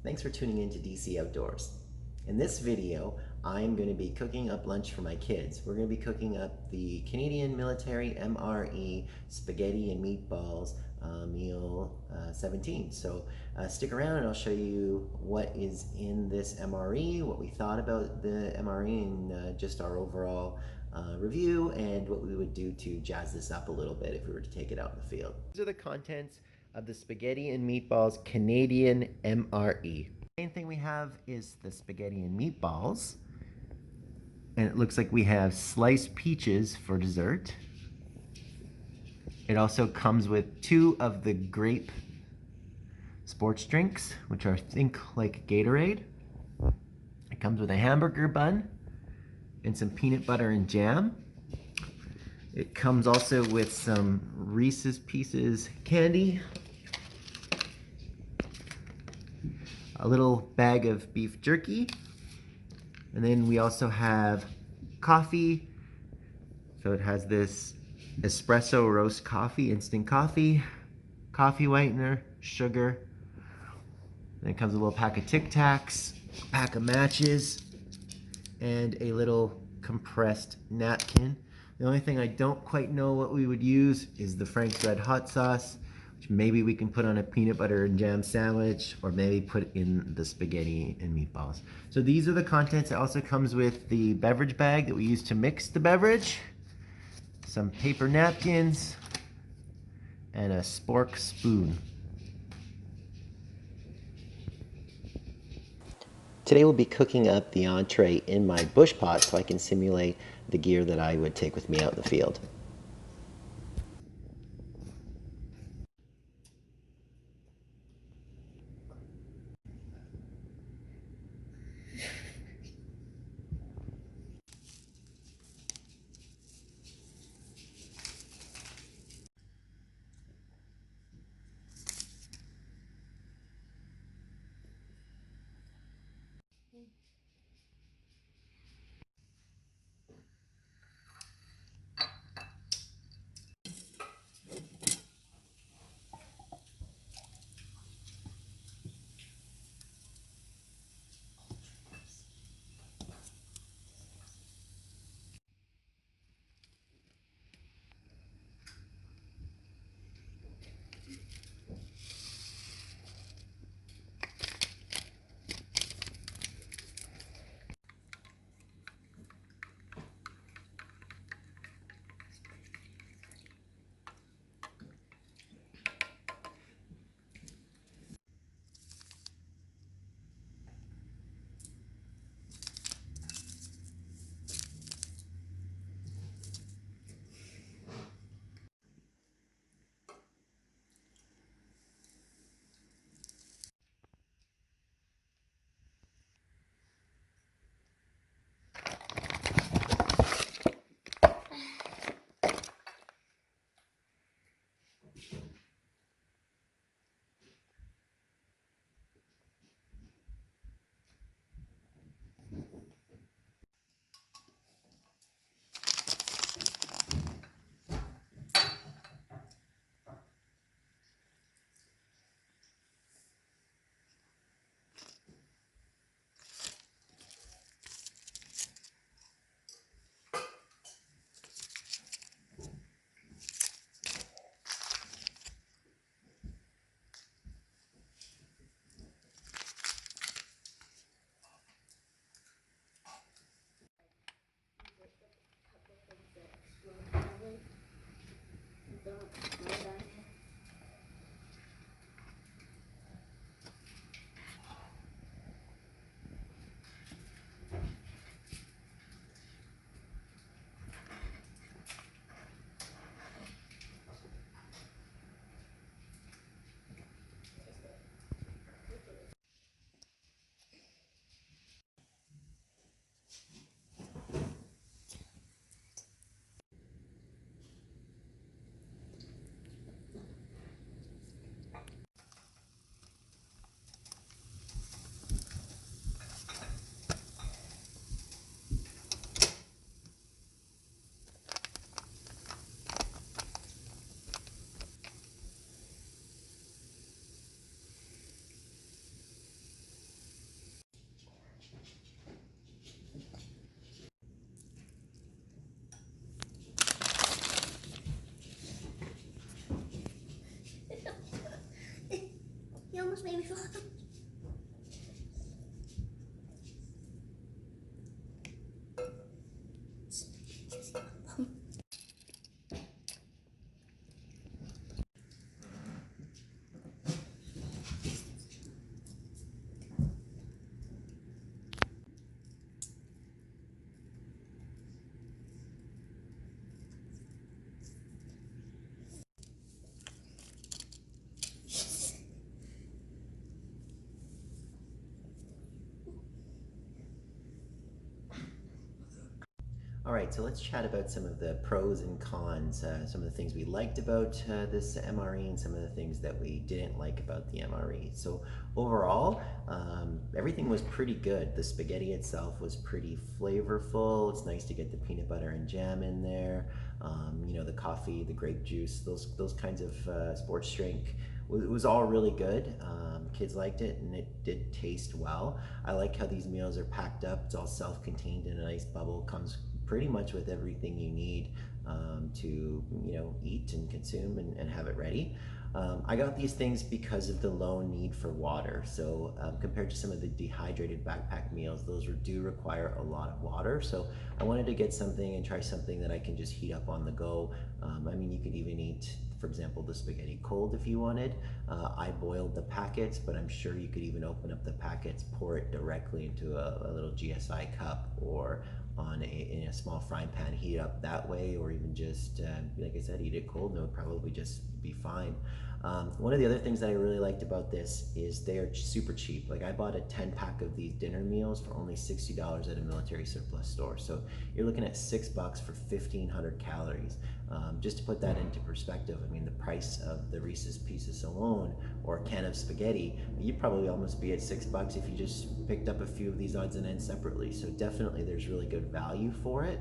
Thanks for tuning in to DC Outdoors. In this video, I'm going to be cooking up lunch for my kids. We're going to be cooking up the Canadian Military MRE Spaghetti and Meatballs Meal 17. So stick around and I'll show you what is in this MRE, what we thought about the MRE, and just our overall review, and what we would do to jazz this up a little bit if we were to take it out in the field. These are the contents of the Spaghetti and Meatballs Canadian MRE. The main thing we have is the spaghetti and meatballs, and it looks like we have sliced peaches for dessert. It also comes with 2 of the grape sports drinks, which are, I think, like Gatorade. It comes with a hamburger bun and some peanut butter and jam. It comes also with some Reese's Pieces candy, a little bag of beef jerky, and then we also have coffee. So it has this espresso roast coffee, instant coffee, coffee whitener, sugar. Then it comes with a little pack of Tic Tacs, a pack of matches, and a little compressed napkin. The only thing I don't quite know what we would use is the Frank's Red Hot Sauce, which maybe we can put on a peanut butter and jam sandwich, or maybe put in the spaghetti and meatballs. So these are the contents. It also comes with the beverage bag that we use to mix the beverage, some paper napkins, and a spork spoon. Today we'll be cooking up the entree in my bush pot so I can simulate the gear that I would take with me out in the field. almost made me fall. All right, so let's chat about some of the pros and cons, some of the things we liked about this MRE and some of the things that we didn't like about the MRE. So overall, everything was pretty good. The spaghetti itself was pretty flavorful. It's nice to get the peanut butter and jam in there. You know, the coffee, the grape juice, those kinds of sports drink. It was all really good. Kids liked it and it did taste well. I like how these meals are packed up. It's all self-contained in a nice bubble. Comes pretty much with everything you need to eat and consume and have it ready. I got these things because of the low need for water. So compared to some of the dehydrated backpack meals, those do require a lot of water. So I wanted to get something and try something that I can just heat up on the go. I mean, you could even eat, for example, the spaghetti cold if you wanted. I boiled the packets, but I'm sure you could even open up the packets, pour it directly into a little GSI cup or in a small frying pan, heat up that way, or even just, like I said, eat it cold, and it would probably just be fine. One of the other things that I really liked about this is they're super cheap. Like I bought a 10-pack of these dinner meals for only $60 at a military surplus store. So you're looking at $6 for 1,500 calories. Just to put that into perspective, I mean, the price of the Reese's Pieces alone, or a can of spaghetti, you'd probably almost be at $6 if you just picked up a few of these odds and ends separately. So definitely there's really good value for it.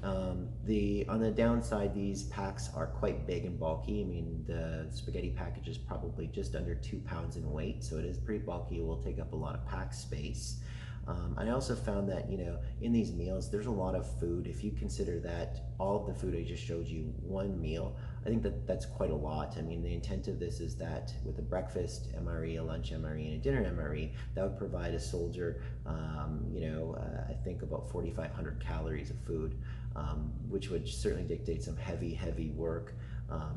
On the downside, these packs are quite big and bulky. I mean, the spaghetti package is probably just under 2 pounds in weight, so it is pretty bulky. It will take up a lot of pack space. I also found that, in these meals, there's a lot of food. If you consider that all of the food I just showed you one meal, I think that's quite a lot. I mean, the intent of this is that with a breakfast MRE, a lunch MRE, and a dinner MRE, that would provide a soldier, I think about 4,500 calories of food, which would certainly dictate some heavy work.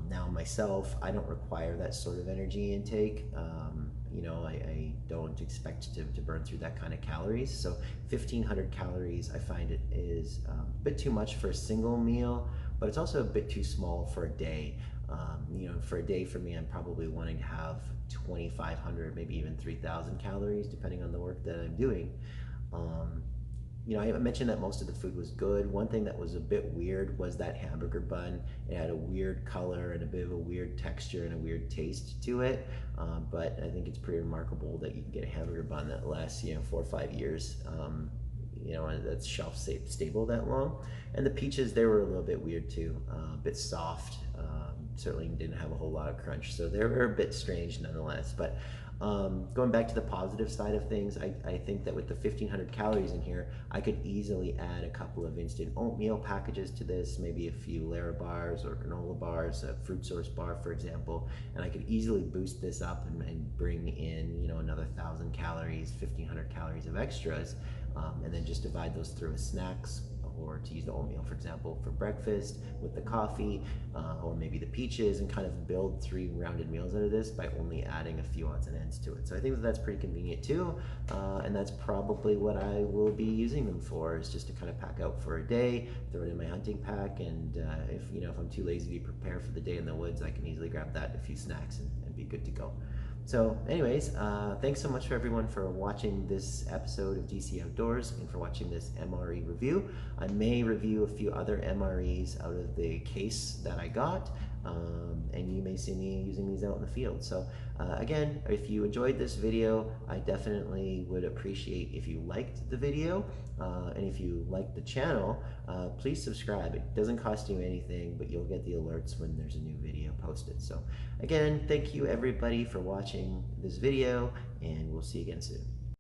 Now myself, I don't require that sort of energy intake. I don't expect to burn through that kind of calories. So 1,500 calories, I find it is a bit too much for a single meal, but it's also a bit too small for a day. For a day for me, I'm probably wanting to have 2,500, maybe even 3,000 calories, depending on the work that I'm doing. I mentioned that most of the food was good. One thing that was a bit weird was that hamburger bun. It had a weird color and a bit of a weird texture and a weird taste to it. But I think it's pretty remarkable that you can get a hamburger bun that lasts, 4 or 5 years. And that's shelf stable that long. And the peaches, they were a little bit weird too, a bit soft. Certainly didn't have a whole lot of crunch, so they were a bit strange nonetheless. But going back to the positive side of things, I think that with the 1,500 calories in here, I could easily add a couple of instant oatmeal packages to this, maybe a few Lara bars or granola bars, a fruit source bar, for example, and I could easily boost this up and bring in, another 1,000 calories, 1,500 calories of extras, and then just divide those through as snacks, or to use the oatmeal, for example, for breakfast with the coffee, or maybe the peaches, and kind of build 3 rounded meals out of this by only adding a few odds and ends to it. So I think that's pretty convenient too, and that's probably what I will be using them for, is just to kind of pack out for a day, throw it in my hunting pack, and if I'm too lazy to prepare for the day in the woods, I can easily grab that, a few snacks, and be good to go. So anyways, thanks so much for everyone for watching this episode of DC Outdoors and for watching this MRE review. I may review a few other MREs out of the case that I got, and you may see me using these out in the field. So again, if you enjoyed this video, I definitely would appreciate if you liked the video, and if you like the channel, please subscribe. It doesn't cost you anything, but you'll get the alerts when there's a new video posted. So again, thank you everybody for watching this video, and we'll see you again soon.